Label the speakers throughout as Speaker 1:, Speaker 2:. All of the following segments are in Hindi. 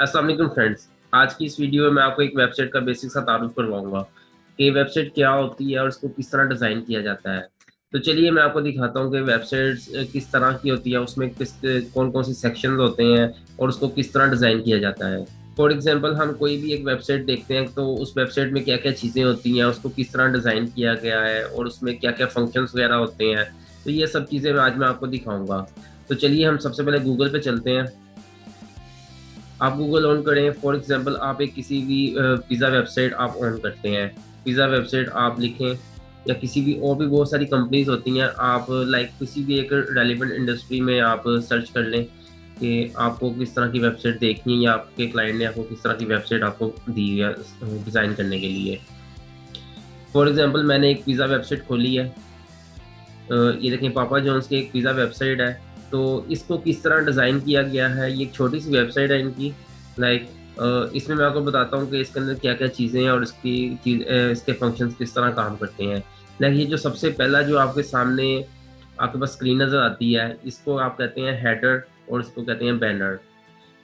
Speaker 1: अस्सलाम वालेकुम फ्रेंड्स। आज की इस वीडियो में मैं आपको एक वेबसाइट का बेसिक सा तारुफ करवाऊंगा कि वेबसाइट क्या होती है और इसको किस तरह डिज़ाइन किया जाता है। तो चलिए मैं आपको दिखाता हूँ कि वेबसाइट्स किस तरह की होती है, उसमें किस कौन कौन सी सेक्शंस होते हैं और उसको किस तरह डिज़ाइन किया जाता है। फॉर एग्जांपल हम कोई भी एक वेबसाइट देखते हैं तो उस वेबसाइट में क्या क्या चीज़ें होती हैं, उसको किस तरह डिज़ाइन किया गया है और उसमें क्या क्या फंक्शंस वगैरह होते हैं। तो ये सब चीज़ें आज मैं आपको दिखाऊंगा। तो चलिए हम सबसे पहले गूगल पे चलते हैं। आप गूगल ऑन करें। फॉर एग्जांपल आप एक किसी भी पिज़्ज़ा वेबसाइट आप ऑन करते हैं। पिज़्ज़ा वेबसाइट आप लिखें या किसी भी और भी बहुत सारी कंपनीज होती हैं, आप लाइक किसी भी एक रेलिवेंट इंडस्ट्री में आप सर्च कर लें कि आपको किस तरह की वेबसाइट देखनी है या आपके क्लाइंट ने आपको किस तरह की वेबसाइट आपको दी है डिज़ाइन करने के लिए। फॉर एग्जांपल मैंने एक पिज़्ज़ा वेबसाइट खोली है। ये देखें पापा जॉन्स की एक पिज़्ज़ा वेबसाइट है। तो इसको किस तरह डिज़ाइन किया गया है, ये एक छोटी-सी वेबसाइट है इनकी। लाइक इसमें मैं आपको बताता हूँ कि इसके अंदर क्या-क्या चीज़ें हैं और इसके फंक्शंस किस तरह काम करते हैं। लाइक ये जो सबसे पहला जो आपके सामने आपके पास स्क्रीन नज़र आती है, इसको आप कहते हैं हेडर और इसको कहते हैं बैनर।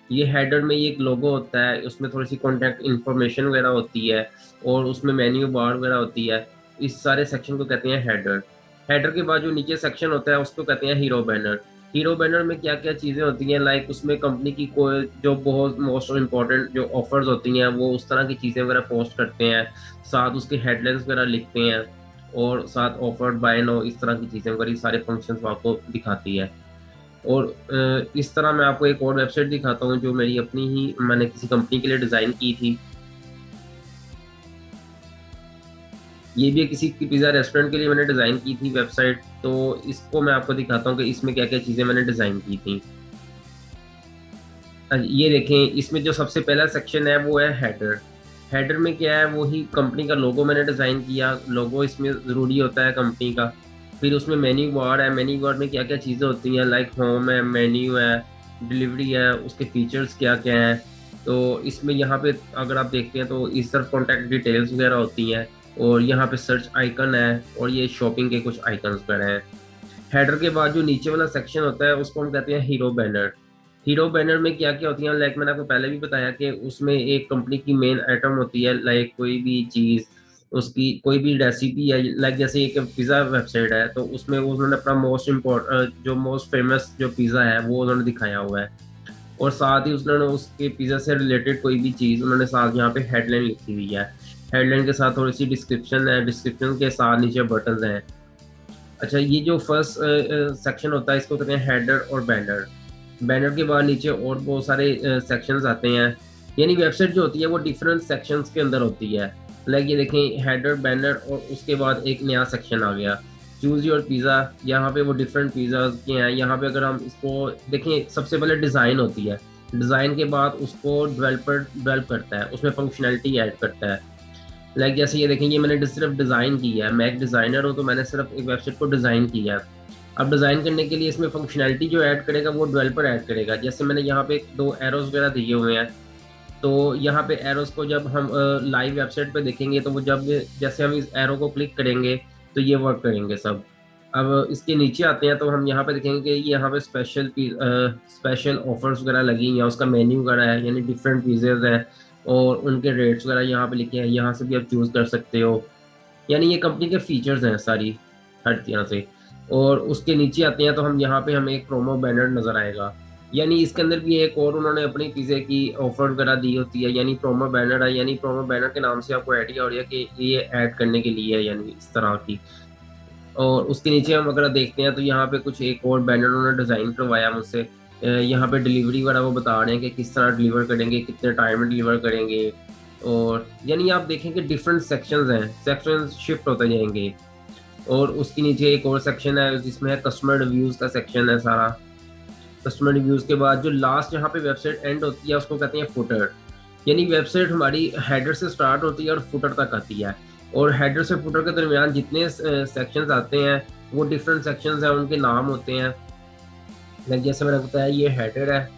Speaker 1: ये हेडर में ये एक लोगो होता है, उसमें थोड़ी-सी कॉन्टैक्ट इन्फॉर्मेशन वगैरह होती है और उसमें मेन्यू बार वगैरह होती है। इस सारे सेक्शन को कहते हैं हेडर। हेडर के बाद जो नीचे सेक्शन होता है उसको कहते हैं हीरो बैनर। हीरो बैनर में क्या-क्या चीज़ें होती हैं, लाइक उसमें कंपनी की कोई जो बहुत मोस्ट इम्पोर्टेंट जो ऑफ़र्स होती हैं वो उस तरह की चीज़ें वगैरह पोस्ट करते हैं। साथ उसके हेडलाइन्स वगैरह लिखते हैं और साथ ऑफर बाय नाउ इस तरह की चीज़ें वगैरह ये सारे फंक्शंस वो आपको दिखाती है। और इस तरह मैं आपको एक और वेबसाइट दिखाता हूँ जो मेरी अपनी ही मैंने किसी कंपनी के लिए डिज़ाइन की थी। ये भी किसी की पिज़्ज़ा रेस्टोरेंट के लिए मैंने डिज़ाइन की थी वेबसाइट, तो इसको मैं आपको दिखाता हूँ कि इसमें क्या-क्या चीज़ें मैंने डिज़ाइन की थी। ये देखें इसमें जो सबसे पहला सेक्शन है वो है हेडर। हेडर में क्या है, वही कंपनी का लोगो मैंने डिज़ाइन किया, लोगो इसमें ज़रूरी होता है कंपनी का। फिर उसमें मेन्यू बार है, मेन्यू बार में क्या-क्या चीज़ें होती हैं, लाइक होम है, मेन्यू है, डिलीवरी है, उसके फीचर्स क्या-क्या हैं। तो इसमें यहाँ पे अगर आप देखते हैं तो इस तरफ कॉन्टैक्ट डिटेल्स वगैरह होती हैं और यहाँ पे सर्च आइकन है और ये शॉपिंग के कुछ आइकन्स वगैरह हैं। हेडर के बाद जो नीचे वाला सेक्शन होता है उसको हम कहते हैं हीरो बैनर। हीरो बैनर में क्या-क्या होती है, लाइक मैंने आपको पहले भी बताया कि उसमें एक कंपनी की मेन आइटम होती है, लाइक कोई भी चीज़, उसकी कोई भी रेसिपी है, लाइक जैसे एक पिज़्ज़ा वेबसाइट है तो उसमें वो उन्होंने अपना जो मोस्ट फेमस जो पिज़्ज़ा है वो उन्होंने दिखाया हुआ है और साथ ही उन्होंने उसके पिज़्ज़ा से रिलेटेड कोई भी चीज़ उन्होंने साथ यहाँ पे हेडलाइन लिखी हुई है। हेडलाइन के साथ थोड़ी-सी डिस्क्रिप्शन है, डिस्क्रिप्शन के साथ नीचे बटन्स हैं। अच्छा, ये जो फर्स्ट सेक्शन होता है इसको कहते हैं हेडर और बैनर। बैनर के बाद नीचे और बहुत सारे सेक्शंस आते हैं। यानी वेबसाइट जो होती है वो डिफरेंट सेक्शंस के अंदर होती है। लाइक ये देखें हेडर, बैनर और उसके बाद एक नया सेक्शन आ गया, चूज़ योर पिज़्ज़ा। यहाँ पे वो डिफरेंट पिज़्ज़ाज़ के हैं। यहाँ पे अगर हम इसको देखें सबसे पहले डिज़ाइन होती है। डिज़ाइन के बाद उसको डेवलपर डेवलप करता है, उसमें फंक्शनैलिटी ऐड करता है। लाइक जैसे ये देखें ये मैंने सिर्फ डिज़ाइन की है, मैं एक डिज़ाइनर हूँ तो मैंने सिर्फ एक वेबसाइट को डिज़ाइन किया है। अब डिज़ाइन करने के लिए इसमें फंक्शनैलिटी जो ऐड करेगा वो डेवलपर ऐड करेगा। जैसे मैंने यहाँ पे 2 एरोज़ वगैरह दिए हुए हैं, तो यहाँ पे एरोज़ को जब हम लाइव वेबसाइट पे देखेंगे तो वो जब जैसे हम इस एरो को क्लिक करेंगे तो ये वर्क करेंगे सब। अब इसके नीचे आते हैं तो हम यहाँ पे देखेंगे कि ये यहाँ पे स्पेशल ऑफर्स वगैरह लगी हैं, उसका मेन्यू वगैरह है, यानी डिफरेंट पिज़्ज़ाज़ हैं और उनके रेट्स वगैरह यहाँ पे लिखे हैं, यहाँ से भी आप चूज़ कर सकते हो। यानी ये कंपनी के फीचर्स हैं सारी, हर तरह से। और उसके नीचे आते हैं तो हम यहाँ पे हमें एक प्रोमो बैनर नज़र आएगा। यानी इसके अंदर भी एक और उन्होंने अपनी चीज़ें की ऑफ़र वगैरह दी होती है, यानी प्रोमो बैनर है, यानी प्रोमो बैनर के नाम से आपको आइडिया हो रहा है कि ये ऐड करने के लिए है, यानी इस तरह की। और उसके नीचे हम अगर देखते हैं तो यहाँ पे कुछ एक और बैनर उन्होंने डिज़ाइन करवाया मुझसे। यहाँ पे डिलीवरी वगैरह वो बता रहे हैं कि किस तरह डिलीवर करेंगे, कितने टाइम में डिलीवर करेंगे। और यानी आप देखेंगे डिफरेंट सेक्शंस हैं, सेक्शंस शिफ्ट होते जाएँगे। और उसके नीचे एक और सेक्शन है जिसमें है कस्टमर रिव्यूज़ का सेक्शन है सारा। कस्टमर रिव्यूज़ के बाद जो लास्ट जहाँ पे वेबसाइट एंड होती है उसको कहते हैं फुटर। यानी वेबसाइट हमारी हेडर से स्टार्ट होती है और फुटर तक आती है। और हेडर से फुटर के दरमियान जितने सेक्शंस आते हैं वो डिफरेंट सेक्शंस हैं, उनके नाम होते हैं। लाइक जैसे मैंने बताया ये हेडर है,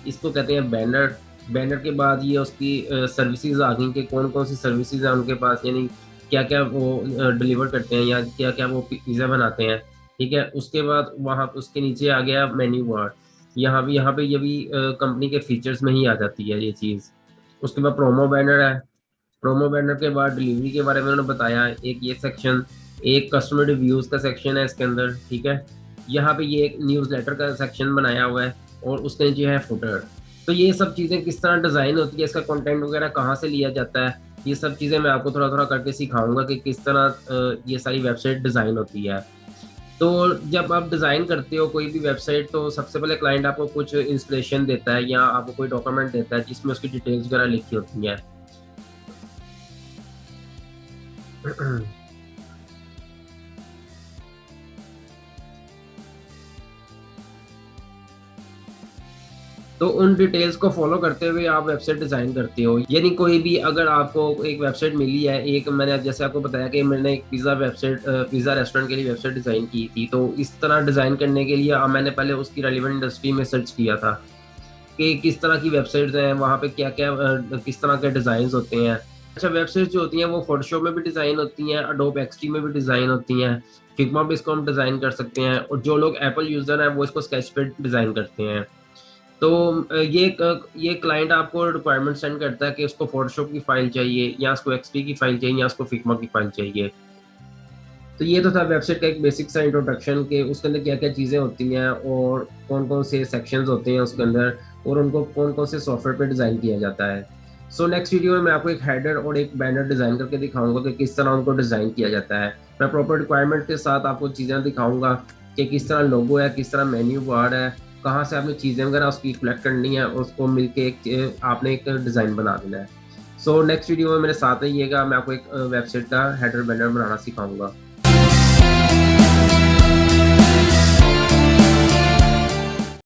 Speaker 1: इसको कहते हैं बैनर। बैनर के बाद ये उसकी सर्विसेज़ आ गई कि कौन-कौन सी सर्विसेज़ हैं उनके पास, यानी क्या-क्या वो डिलीवर करते हैं या क्या-क्या वो पिज़्ज़ा बनाते हैं, ठीक है? उसके बाद वहाँ पे उसके नीचे आ गया मेन्यू बार। यहाँ पे ये भी कंपनी के फीचर्स में ही आ जाती है ये चीज़। उसके बाद प्रोमो बैनर है। प्रोमो बैनर के बाद डिलीवरी के बारे में उन्होंने बताया, एक ये सेक्शन, एक कस्टमर रिव्यूज़ का सेक्शन है इसके अंदर, ठीक है। यहाँ पे ये एक न्यूज़लेटर का सेक्शन बनाया हुआ है और उसके नीचे है फुटर। तो ये सब चीज़ें किस तरह डिज़ाइन होती है, इसका कंटेंट वगैरह कहाँ से लिया जाता है, ये सब चीज़ें मैं आपको थोड़ा-थोड़ा करके सिखाऊँगा कि किस तरह ये सारी वेबसाइट डिज़ाइन होती है। तो जब आप डिज़ाइन करते हो कोई भी वेबसाइट, तो सबसे पहले क्लाइंट आपको कुछ इंस्पिरेशन देता है या आपको कोई डॉक्यूमेंट देता है जिसमें उसकी डिटेल्स वगैरह लिखी होती हैं। तो उन डिटेल्स को फॉलो करते हुए आप वेबसाइट डिज़ाइन करते हो। यानी कोई भी अगर आपको एक वेबसाइट मिली है, एक मैंने जैसे आपको बताया कि मैंने एक पिज़्ज़ा रेस्टोरेंट के लिए वेबसाइट डिज़ाइन की थी, तो इस तरह डिज़ाइन करने के लिए मैंने पहले उसकी रेलेवेंट इंडस्ट्री में सर्च किया था कि किस तरह की वेबसाइट्स हैं, वहाँ पे क्या-क्या किस तरह के डिज़ाइन्स होते हैं। अच्छा, वेबसाइट्स जो होती हैं वो फ़ोटोशॉप में भी डिज़ाइन होती हैं, एडोब एक्सडी में भी डिज़ाइन होती हैं, फिग्मा पे इसको हम डिज़ाइन कर सकते हैं और जो लोग एप्पल यूज़र हैं वो इसको स्केच पे डिज़ाइन करते हैं। तो ये क्लाइंट आपको रिक्वायरमेंट सेंड करता है कि उसको फ़ोटोशॉप की फ़ाइल चाहिए या उसको एक्सपी की फ़ाइल चाहिए या उसको फिग्मा की फ़ाइल चाहिए। तो ये तो था वेबसाइट का एक बेसिक सा इंट्रोडक्शन कि उसके अंदर क्या-क्या चीज़ें होती हैं और कौन-कौन से सेक्शंस होते हैं उसके अंदर और उनको कौन-कौन से सॉफ्टवेयर पे डिज़ाइन किया जाता है। सो नेक्स्ट वीडियो में मैं आपको एक हेडर और एक बैनर डिज़ाइन करके दिखाऊँगा कि किस तरह उनको डिज़ाइन किया जाता है। मैं प्रॉपर रिक्वायरमेंट के साथ आपको चीज़ें दिखाऊँगा कि किस तरह लोगो है, किस तरह मेन्यू बार है, कहाँ से आपने चीज़ें वगैरह उसकी कलेक्ट करनी है और उसको मिलके आपने एक डिज़ाइन बना देना है। सो नेक्स्ट वीडियो में मेरे साथ रहिएगा, मैं आपको एक वेबसाइट का हेडर बैनर बनाना सिखाऊँगा।